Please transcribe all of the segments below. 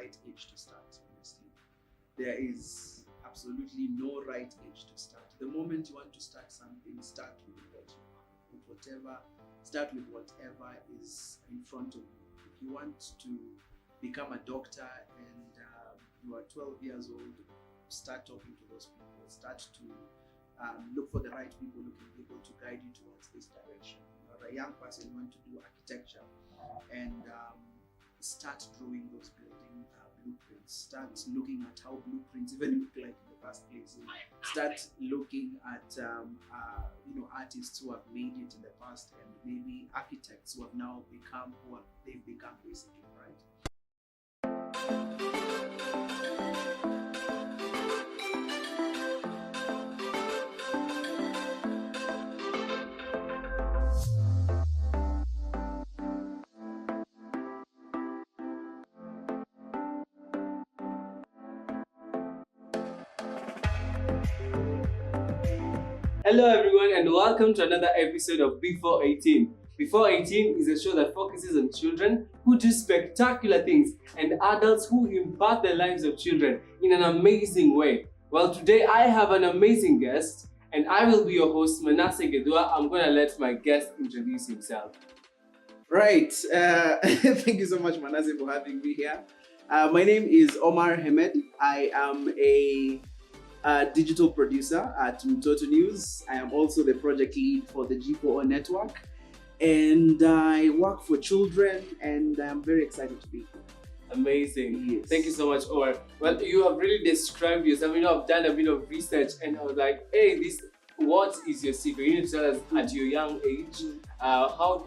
right age to start, honestly. There is absolutely no right age to start. The moment you want to start something, start with what you have, start with whatever is in front of you. If you want to become a doctor and you are 12 years old, start talking to those people. Start to look for the right people who can be able to guide you towards this direction. You're a young person, you want to do architecture, and start drawing those building blueprints. Start looking at how blueprints even look like in the first place. Start looking at artists who have made it in the past, and maybe architects who have now become they've become basically, right? Hello everyone and welcome to another episode of Before 18. Before 18 is a show that focuses on children who do spectacular things and adults who impact the lives of children in an amazing way. Well, today I have an amazing guest and I will be your host, Manasseh Gedua. I'm going to let my guest introduce himself. Right. Thank you so much, Manasseh, for having me here. My name is Omar Hemed. I am a digital producer at Mtoto News. I am also the project lead for the G4O Network, and I work for children, and I'm very excited to be here. Amazing. Yes. Thank you so much, Omar. Well, you have really described yourself. I've done a bit of research and I was like, hey, what is your secret? You need to tell us at your young age, how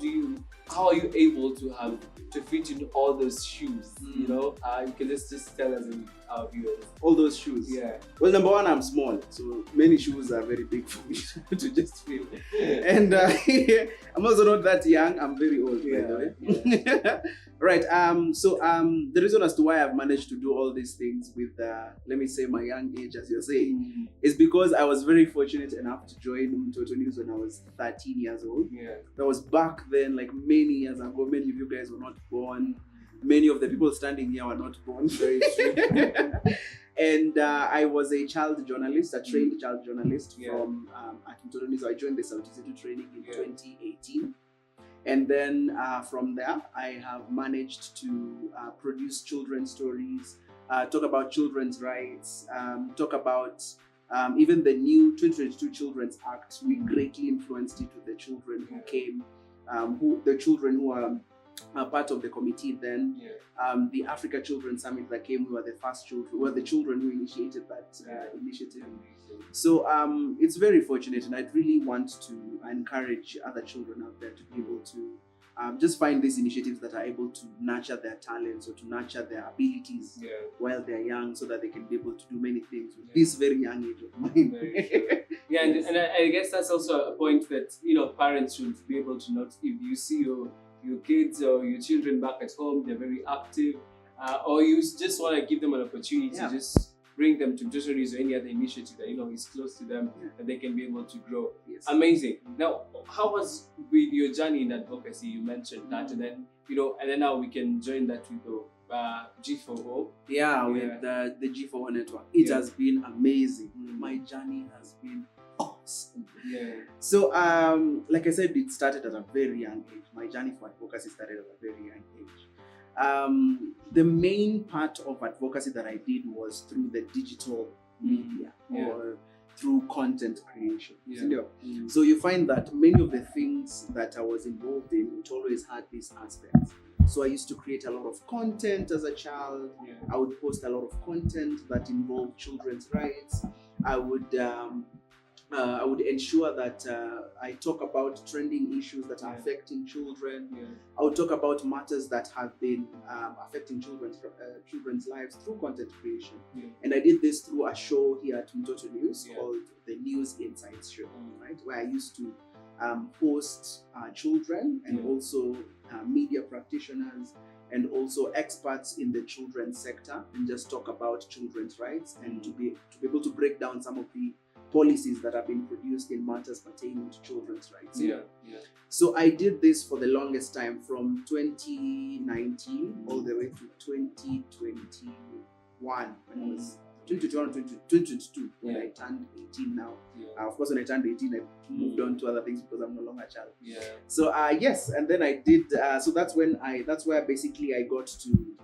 are you able to fit in all those shoes? You can just tell us in our viewers. All those shoes. Yeah. Well, number one, I'm small, so many shoes are very big for me to just fill. And I'm also not that young. I'm very old, by the way. Yeah. Right. The reason as to why I've managed to do all these things with, let me say, my young age, as you're saying, is because I was very fortunate enough to join Mtoto News when I was 13 years old. Yeah. That was back then, like many years ago. Many of you guys were not born. Many of the people standing here were not born. Very true. And I was a child journalist, a trained child journalist from at Mtoto News. I joined the South City training in 2018. And then from there, I have managed to produce children's stories, talk about children's rights, talk about even the new 2022 Children's Act. We greatly influenced it with the children who came, the children who are part of the committee then. The Africa Children's Summit that came, we were the first children, were the children who initiated that initiative. So it's very fortunate, and I'd really want to encourage other children out there to be able to just find these initiatives that are able to nurture their talents or to nurture their abilities while they're young, so that they can be able to do many things with this very young age of mine. Yeah, and I guess that's also a point that parents should be able to note. If you see your kids or your children back at home, they're very active, or you just want to give them an opportunity to just bring them to Mtoto News or any other initiative that is close to them, that they can be able to grow. Yes. Amazing. Now, how was with your journey in advocacy? You mentioned that, and then and then now we can join that with the G4O. With the G4O Network. It has been amazing. My journey has been awesome. Yeah. So, like I said, it started at a very young age. My journey for advocacy started at a very young age. The main part of advocacy that I did was through the digital media or through content creation. So you find that many of the things that I was involved in, it always had these aspects. So I used to create a lot of content as a child. I would post a lot of content that involved children's rights. I would ensure that I talk about trending issues that are affecting children. I would talk about matters that have been affecting children's lives through content creation. And I did this through a show here at Mtoto News called the News Insights Show, right? Where I used to host children and also media practitioners and also experts in the children's sector, and just talk about children's rights and to be able to break down some of the policies that have been produced in matters pertaining to children's rights. Yeah. So I did this for the longest time, from 2019 all the way to 2021, when I was 2022, when I turned 18 now. Of course, when I turned 18, I moved on to other things because I'm no longer a child. So yes, and then I did. So that's where basically I got to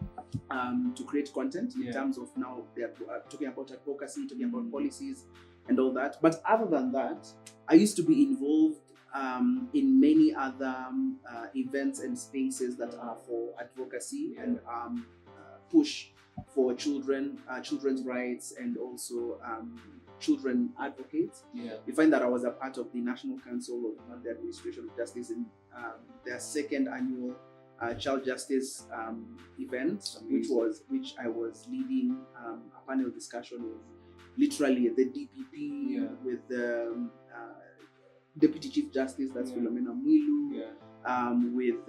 create content in terms of, now they're talking about advocacy, talking about policies and all that. But other than that, I used to be involved in many other events and spaces that are for advocacy and push for children's rights, and also children advocates. You find that I was a part of the National Council of the Administration of Justice in their second annual Child Justice event, which I was leading a panel discussion with literally the DPP, with the Deputy Chief Justice, that's Philomena Mwilu, with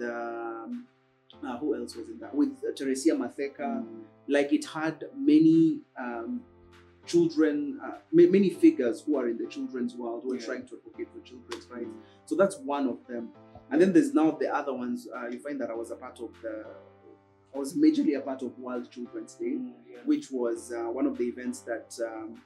who else was in that? With Teresia Matheka. Like, it had many children, many figures who are in the children's world who are trying to advocate for children's rights. So that's one of them. And then there's now the other ones. You find that I was majorly a part of World Children's Day, which was one of the events that,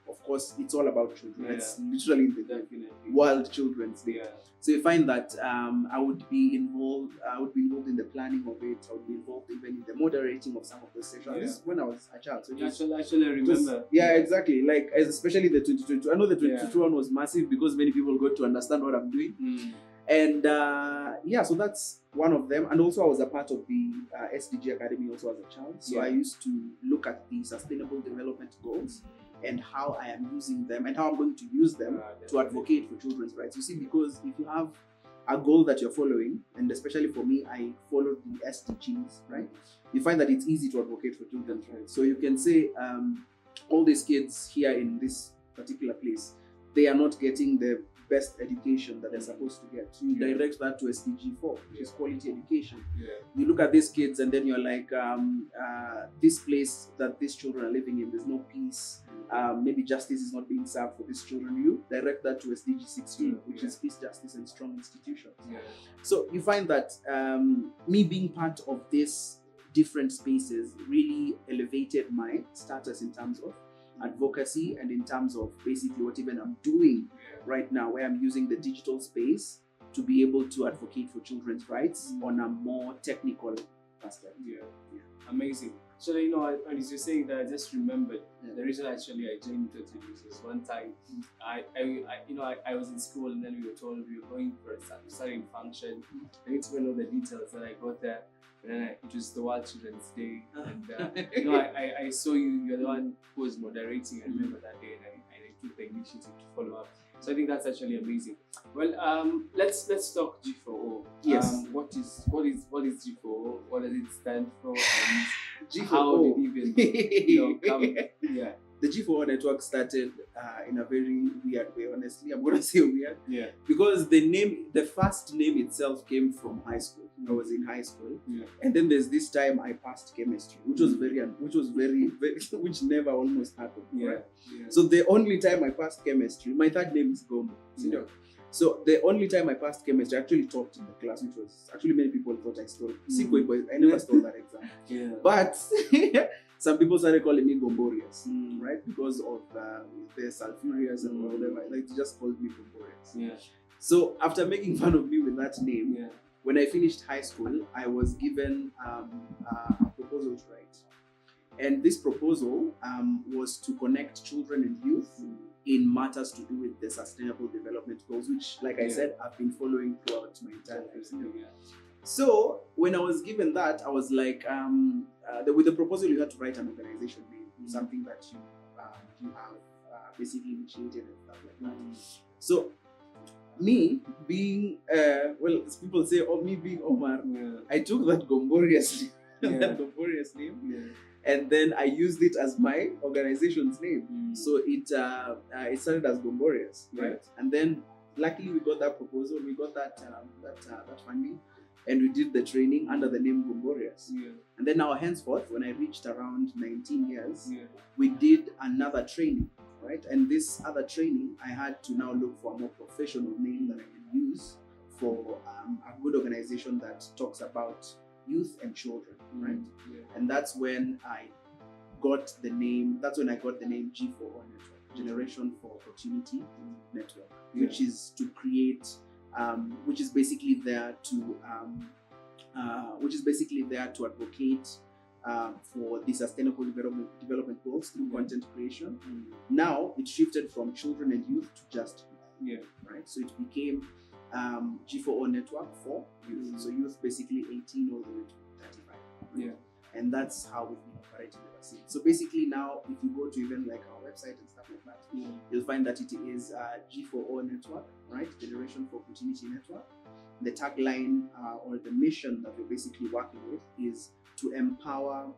of course, it's all about children. It's literally the World Children's Day. So you find that I would be involved in the planning of it. I would be involved even in the moderating of some of the sessions. This is when I was a child. So actually, I remember. Exactly. Like, especially the 2022. I know the 2022 one was massive because many people got to understand what I'm doing. And so that's one of them. And also I was a part of the SDG Academy also as a child. So I used to look at the Sustainable Development Goals and how I am using them and how I'm going to use them to advocate for children's rights. You see, because if you have a goal that you're following, and especially for me, I followed the SDGs, right? You find that it's easy to advocate for children's rights. So you can say all these kids here in this particular place, they are not getting the best education that they're supposed to get. You direct that to SDG 4, which is quality education. You look at these kids and then you're like, this place that these children are living in, there's no peace. Maybe justice is not being served for these children. You direct that to SDG 16, which is peace, justice, and strong institutions. So you find that me being part of these different spaces really elevated my status in terms of advocacy and in terms of basically what even I'm doing right now, where I'm using the digital space to be able to advocate for children's rights on a more technical perspective. Amazing. So, as you're saying that, I just remembered the reason actually I joined Creative was one time I was in school, and then we were told we were going for a certain function. I need to know the details, and I got there. And then it was the World Children's Day, and I saw you're the one who was moderating. I remember that day, and I took the initiative to follow up. So I think that's actually amazing. Well, let's talk G4O. Yes. What is G4O? What does it stand for? And G4O. How did it even come? The G4O network started in a very weird way, honestly. I'm going to say weird. Because the first name itself came from high school. I was in high school. And then there's this time I passed chemistry, which never almost happened. Right? So the only time I passed chemistry, my third name is Gomo. So the only time I passed chemistry, I actually taught in the class, which was actually many people thought I stole. I never stole that exam. But some people started calling me Gomborius, right? Because of the sulfurious and whatever. Like, they just called me Gomborius. So after making fun of me with that name, when I finished high school, I was given a proposal to write. And this proposal was to connect children and youth in matters to do with the Sustainable Development Goals, which, like I said, I've been following throughout my entire life. So when I was given that, I was like, with the proposal, you had to write an organization name, something that you have basically initiated and stuff like that. So me being, people say, me being Omar, I took that Gomborius name, and then I used it as my organization's name. So it started as Gomborius, right? And then luckily we got that proposal, we got that funding, and we did the training under the name Gomborius. And then now henceforth, when I reached around 19 years, we did another training right? And this other training, I had to now look for a more professional name that I can use for a good organization that talks about youth and children, right? Yeah. And that's when I got the name. That's when I got the name G4O Network, Generation for Opportunity Network, which is to create, which is basically there to advocate for the sustainable development goals through content creation. Now it shifted from children and youth to just youth, right? So it became G4O Network for youth. So youth basically 18 all the way to 35. Right? And that's how we've been operating ever since. So basically now, if you go to even like our website and stuff like that, you'll find that it is G4O Network, right? Generation for Opportunity Network. The tagline or the mission that we're basically working with is to empower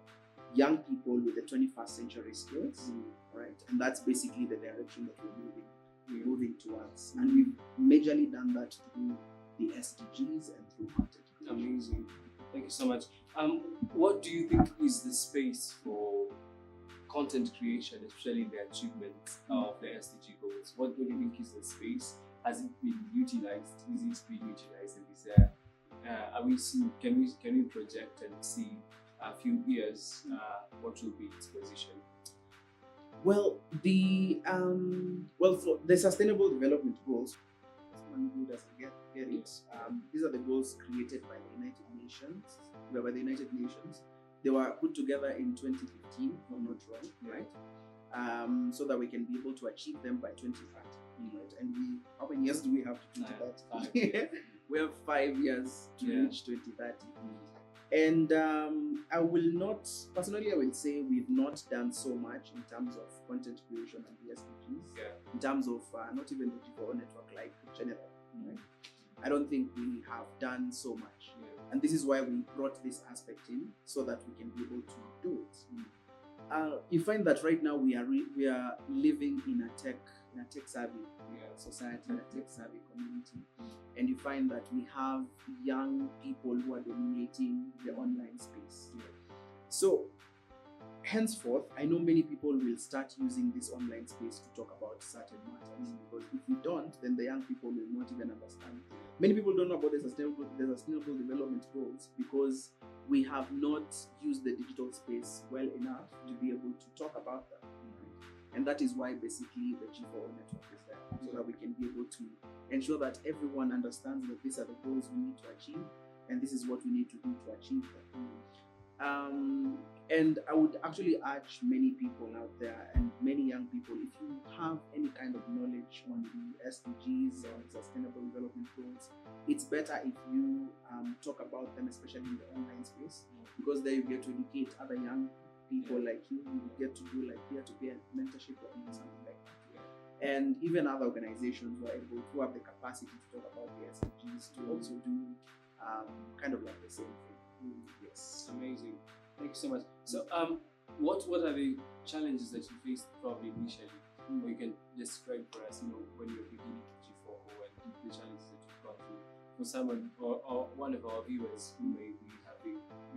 young people with the 21st century skills, right? And that's basically the direction that we're moving towards. And we've majorly done that through the SDGs and through content. Amazing. Thank you so much. What do you think is the space for content creation, especially the achievement of the SDG goals? What do you think is the space? Has it been utilized? Is it being utilized? And is there? Are we seeing? Can we project and see a few years? What will be its position? Well, for the Sustainable Development Goals, someone who doesn't get it, these are the goals created by the United Nations. By the United Nations, they were put together in 2015, if I'm not wrong, right? So that we can be able to achieve them by 2030. Right? And how many years do we have to do that? We have 5 years to reach 2030. And I will say we've not done so much in terms of content creation and the SDGs, in terms of not even the G4O Network, like general, right? I don't think we have done so much. And this is why we brought this aspect in, so that we can be able to do it. You find that right now we are living in a tech savvy society, a tech savvy community, and you find that we have young people who are dominating the online space. So henceforth, I know many people will start using this online space to talk about certain matters, because if we don't, then the young people will not even understand. Many people don't know about the sustainable development goals because we have not used the digital space well enough to be able to talk about them. And that is why basically the G4O Network is there, so that we can be able to ensure that everyone understands that these are the goals we need to achieve, and this is what we need to do to achieve them. And I would actually urge many people out there and many young people, if you have any kind of knowledge on the SDGs or Sustainable Development Goals, it's better if you talk about them, especially in the online space, because there you get to educate other young people like you get to do like peer-to-peer mentorship or something like that. And even other organizations who have the capacity to talk about the SDGs to also do kind of like the same thing. Yes. Amazing. Thank you so much. So, what are the challenges that you faced probably initially? Or you can describe for us, when you're beginning G4O and the challenges that you've gone through for someone or one of our viewers who may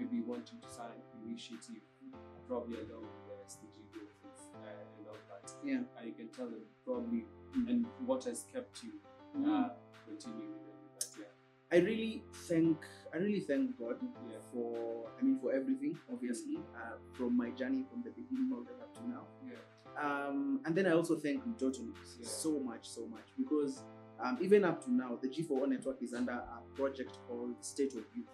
be wanting to start an initiative, probably along with the SDG goals and all that. And you can tell them probably and what has kept you continuing with that. I really thank God for everything, obviously, from my journey from the beginning all the way up to now. And then I also thank Multimedia so much, because even up to now, the G4O Network is under a project called State of Youth.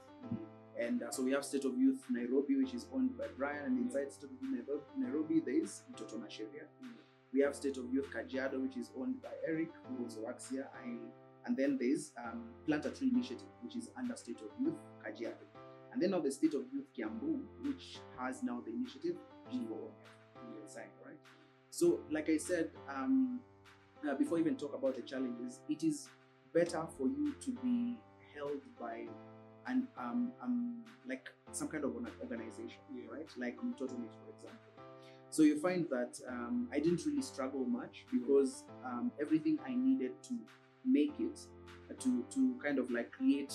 And so we have State of Youth Nairobi, which is owned by Brian, and inside State of Youth Nairobi, there is Totona Sheria. We have State of Youth Kajiado, which is owned by Eric, who also works here. And then there's Plant a Tree Initiative, which is under State of Youth Kajiado. And then now the State of Youth Kiambu, which has now the initiative G4O inside, right? So, like I said, before I even talk about the challenges, it is better for you to be held by like some kind of an organization, right? Like Multimedia, for example. So you find that I didn't really struggle much, because everything I needed to make it, to kind of like create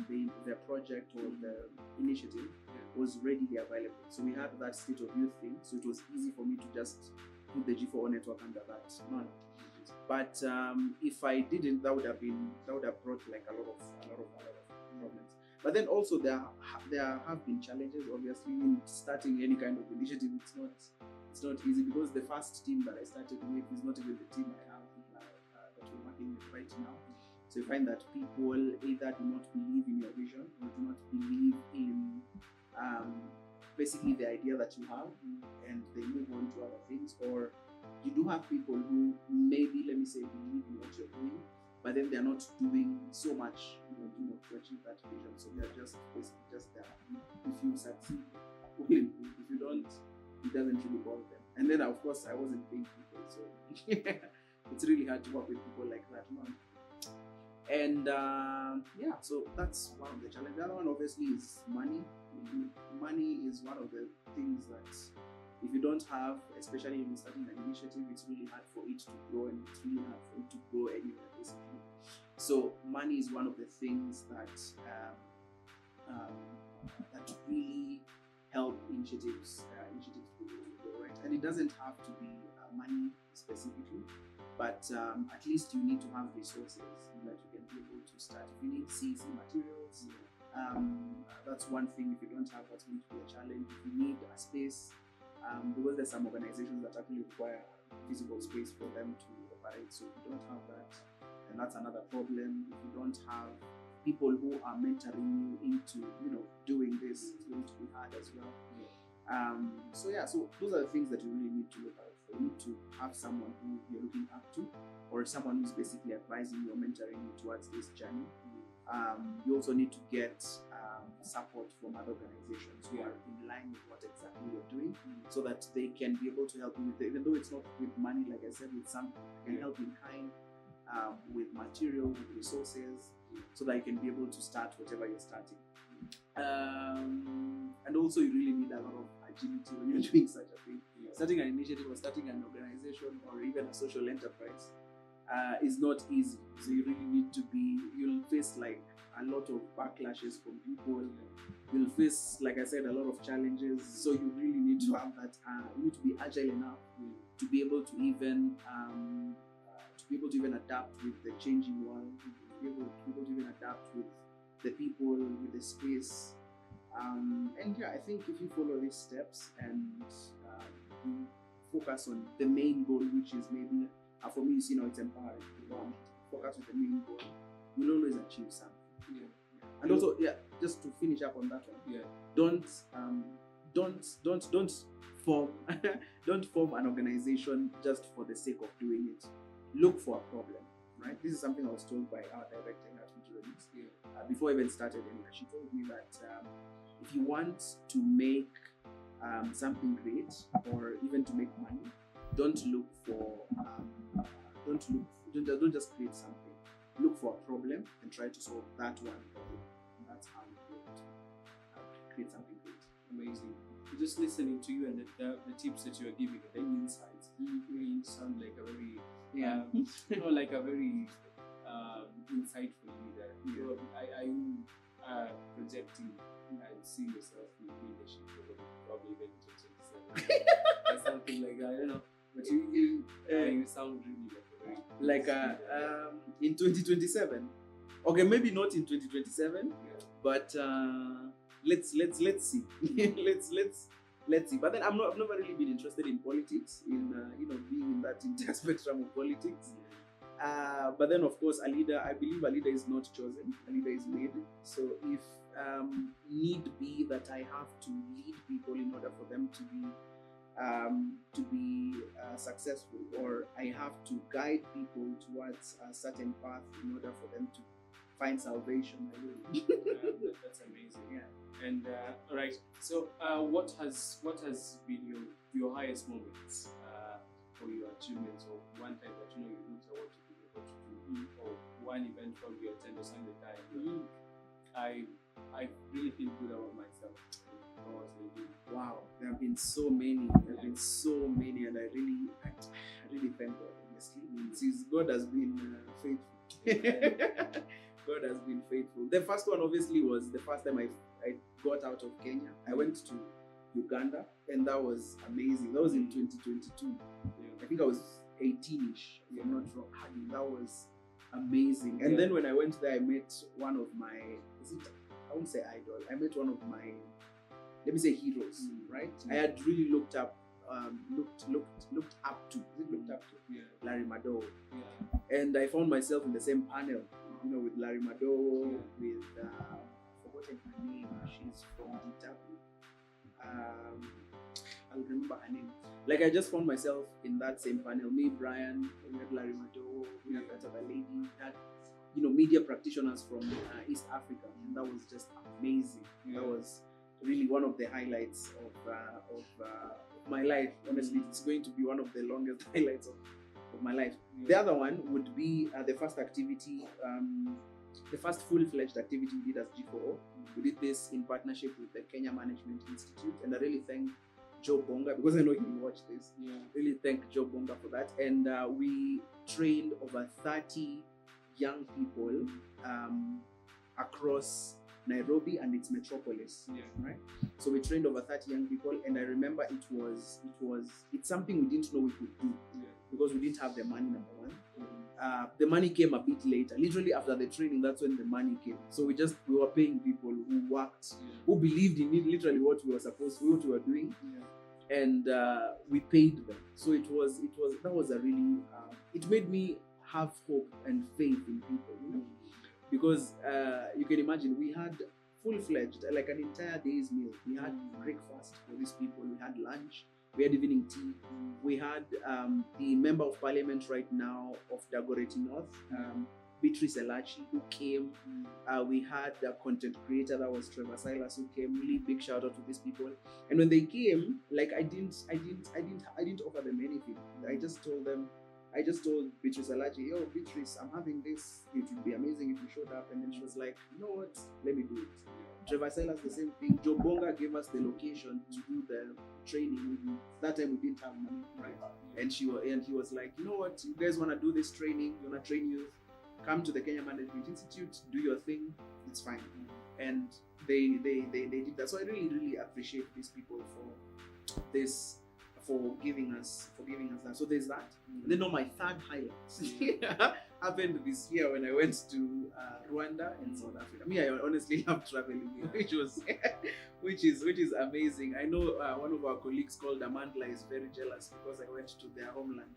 the project or the initiative, was readily available. So we had that state of youth thing. So it was easy for me to just put the G4O network under that. But if I didn't, that would have brought like a lot of problems. But then also there have been challenges. Obviously, in starting any kind of initiative, it's not easy, because the first team that I started with is not even the team I have that we're working with right now. So you find that people either do not believe in your vision or do not believe in basically the idea that you have, and they move on to other things. Or you do have people who maybe, let me say, believe in what you're doing, but then they're not doing so much to achieve that vision. So they're just basically just there. If you succeed, okay. If you don't, it doesn't really bother them. And then of course I wasn't paying people, so it's really hard to work with people like that. And so that's one of the challenges. The other one obviously is money. Money is one of the things that if you don't have, especially when starting an initiative, it's really hard for it to grow, and it's really hard for it to go anywhere basically. So money is one of the things that that really help initiatives to go right. And it doesn't have to be money specifically, but at least you need to have resources that you can be able to start. If you need CC materials, that's one thing. If you don't have, that's going to be a challenge. If you need a space, because there's some organizations that actually require physical space for them to operate. So if you don't have that, then that's another problem. If you don't have people who are mentoring you into doing this, it's going to be hard as well. So those are the things that you really need to look out for. You need to have someone who you're looking up to, or someone who's basically advising you or mentoring you towards this journey. You also need to get support from other organizations who are in line with what exactly you're doing, so that they can be able to help you with it. Even though it's not with money, like I said, with some can help in kind, with material, with resources, so that you can be able to start whatever you're starting. And also you really need a lot of agility when you're doing such a thing. Starting an initiative or starting an organization or even a social enterprise is not easy. So you really need to you'll face like a lot of backlashes from people. You'll face, like I said, a lot of challenges. So you really need to have that, you need to be agile enough to be able to even adapt with the changing world, to be able to even adapt with the people, with the space. And I think if you follow these steps and you focus on the main goal, which is maybe, for me, it's empowering. Focus on the main goal, you'll always achieve something. And also, just to finish up on that one, don't form don't form an organization just for the sake of doing it. Look for a problem, right? This is something I was told by our director at Multimedia. Before I even started, she told me that if you want to make something great, or even to make money, don't just create something. Look for a problem and try to solve that one problem. And that's how you create something great. Amazing. Just listening to you and the tips that you are giving, the insights, really sound like a very like a very insightful leader. Are you projecting and seeing yourself in leadership probably even in 2027 or something like that? I don't know, but you sound really like a very in 2027. Okay, maybe not in 2027, but let's see. let's see. But then I've never really been interested in politics, in being in that entire spectrum of politics. But then of course, I believe a leader is not chosen, a leader is made. So if need be that I have to lead people in order for them to be successful, or I have to guide people towards a certain path in order for them to find salvation, I will. That's amazing. And right. So what has been your highest moments or your achievements, or one time that you looked at what you were able to do, or one event probably you attended or something like that? I really feel good about myself. Wow, there have been so many. And I really thank God, honestly. Since God has been faithful. God has been faithful. The first one obviously was the first time I got out of Kenya. I went to Uganda, and that was amazing. That was in 2022. I think I was 18ish, if I'm not wrong. That was amazing. And then when I went there, I met one of my, I won't say idol, I met one of my, let me say heroes, right? I had really looked up to Larry Madowo. And I found myself in the same panel, with Larry Madowo, with forgotten her name. She's from DW. I'll remember her name. Like, I just found myself in that same panel. Me, Brian, we had Larry Madowo, we had that other lady, we had media practitioners from East Africa, and that was just amazing. That was really one of the highlights of my life. Honestly, it's going to be one of the longest highlights of my life. The other one would be the first activity, the first full-fledged activity we did as G4O. We did this in partnership with the Kenya Management Institute, and I really thank Joe Bonga, because I know he will watch this. Really thank Joe Bonga for that. And we trained over 30 young people across Nairobi and its metropolis, right? So we trained over 30 young people, and I remember it's something we didn't know we could do because we didn't have the money, number one. The money came a bit later. Literally after the training, that's when the money came. So we were paying people who worked, who believed in it, literally what we were doing, and we paid them. So that was a really, it made me have hope and faith in people, because you can imagine we had full-fledged, like an entire day's meal. We had breakfast for these people, we had lunch, we had evening tea, we had the member of parliament right now of Dagoretti North, Beatrice Elachi, who came. We had a content creator, that was Trevor Silas, who came. Really big shout out to these people. And when they came, like I didn't offer them anything. I just told Beatrice Elachi, yo, Beatrice, I'm having this. It would be amazing if you showed up. And then she was like, you know what? Let me do it. Trevor Silas, the same thing. Joe Bonga gave us the location to do the training. That time we didn't have money, right? And he was like, you know what? You guys want to do this training? You want to train youth? Come to the Kenya Management Institute, do your thing. It's fine. And they did that. So I really, really appreciate these people for giving us that. So there's that. And then on my third highlight happened this year when I went to Rwanda and South Africa. Me, I honestly love traveling, which is amazing. I know one of our colleagues called Amanda is very jealous because I went to their homeland.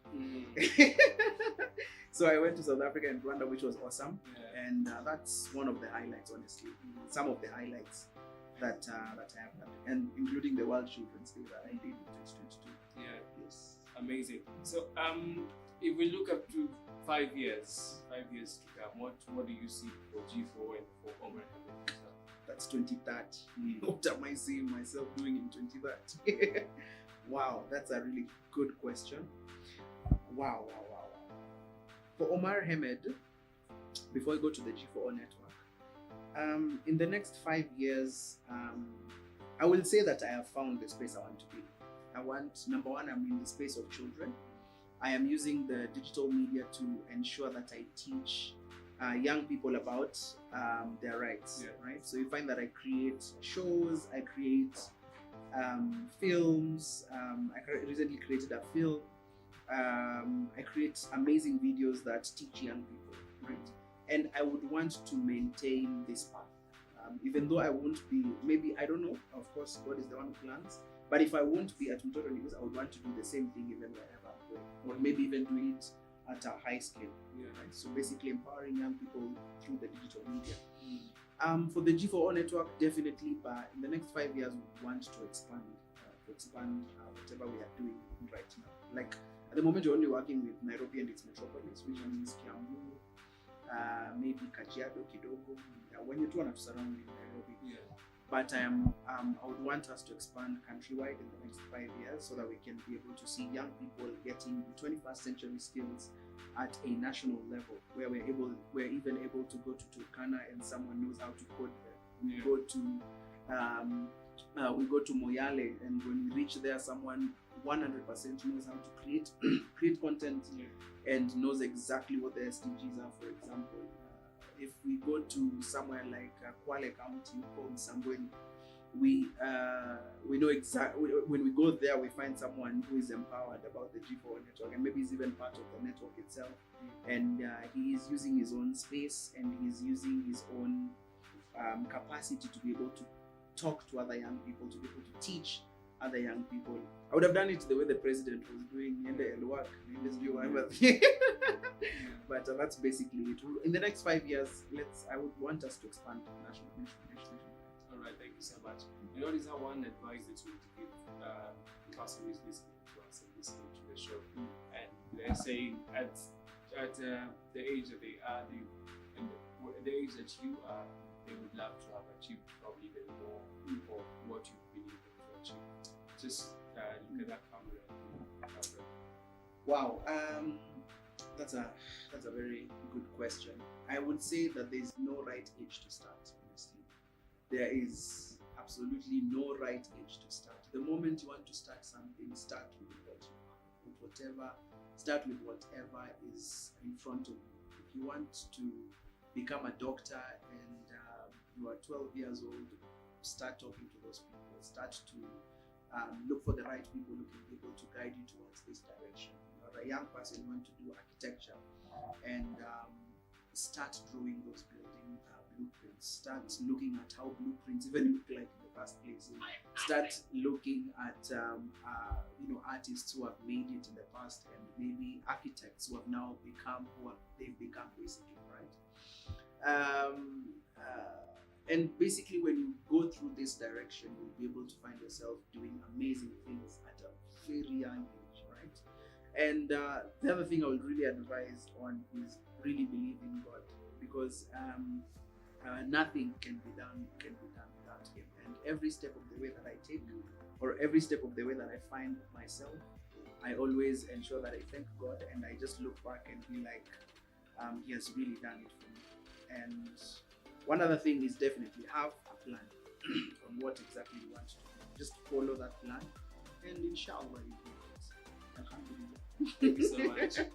So I went to South Africa and Rwanda, which was awesome, and that's one of the highlights, honestly. Some of the highlights that I have done, and including the World Children's Day that I did in 2022. Yes. Amazing. So if we look up to 5 years to come, what do you see for G4O and for Omar? That's 2030. What am I seeing myself doing in 2030? Wow, that's a really good question. Wow. For Omar Hamed, before I go to the G4O network, in the next 5 years, I will say that I have found the space I want to be. Number one, I'm in the space of children. I am using the digital media to ensure that I teach young people about their rights, right? So you find that I create shows, I create films. I recently created a film. I create amazing videos that teach young people, right? And I would want to maintain this path. Even though I won't be, maybe, I don't know, of course, God is the one who plans. But if I won't be at Mtoto News, I would want to do the same thing even wherever I'm going, or maybe even do it at a high scale. Right? So basically empowering young people through the digital media. For the G4O network, definitely, but in the next 5 years, we want to expand whatever we are doing right now. Like at the moment, we're only working with Nairobi and its metropolis, which means Kiambu, maybe Kajiado, Kidogo, when you want to surround in Nairobi. But I would want us to expand countrywide in the next 5 years so that we can be able to see young people getting 21st century skills at a national level, where we're even able to go to Turkana and someone knows how to code there. We go to Moyale, and when we reach there, someone 100% knows how to create content and knows exactly what the SDGs are, for example. if we go to somewhere like Kwale County called Sambweni, we know exactly, when we go there, we find someone who is empowered about the G4O network, and maybe he's even part of the network itself. And he is using his own space, and he's using his own capacity to be able to talk to other young people, to be able to teach other young people. I would have done it the way the president was doing in the work, but that's basically it. In the next 5 years, I would want us to expand national. All right, thank you so much. And what is that one advice that you would give the person who is listening to us and listening to the show? And they're saying at the age that they are, and the age that you are, they would love to have achieved probably even more of what you believe to achieve. Just look at that camera. Wow, that's a very good question. I would say that there's no right age to start. Honestly, there is absolutely no right age to start. The moment you want to start something, start with start with whatever is in front of you. If you want to become a doctor and you are 12 years old, start talking to those people. Start to look for the right people who can be able to guide you towards this direction. Or a young person, you want to do architecture, and start drawing those building blueprints. Start looking at how blueprints even look like in the first place. Start looking at artists who have made it in the past, and maybe architects who have now become they've become basically, right? And basically, when you go through this direction, you'll be able to find yourself doing amazing things at a very young age, right? And the other thing I would really advise on is really believe in God, because nothing can be done without Him. And every step of the way that I take, or every step of the way that I find myself, I always ensure that I thank God, and I just look back and be like, He has really done it for me. And one other thing is definitely have a plan on what exactly you want to do. Just follow that plan, and inshallah you do it. Alhamdulillah. Thank you so much.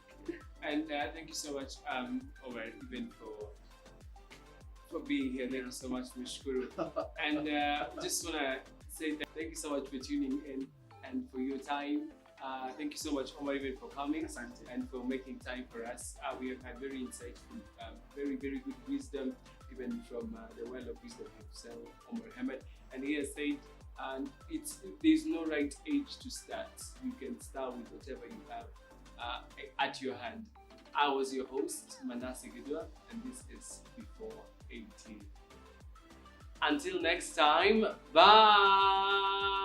And thank you so much, Omar, even for being here. Thank you so much, Mishkuru. And just want to say thank you so much for tuning in and for your time. Thank you so much, Omar, even for coming and for making time for us. We have had very insightful, very, very good wisdom, even from the well of wisdom himself, Omar Hamad. And he has said, there's no right age to start. You can start with whatever you have at your hand. I was your host, Manase Gidua, and this is Before 18. Until next time, bye!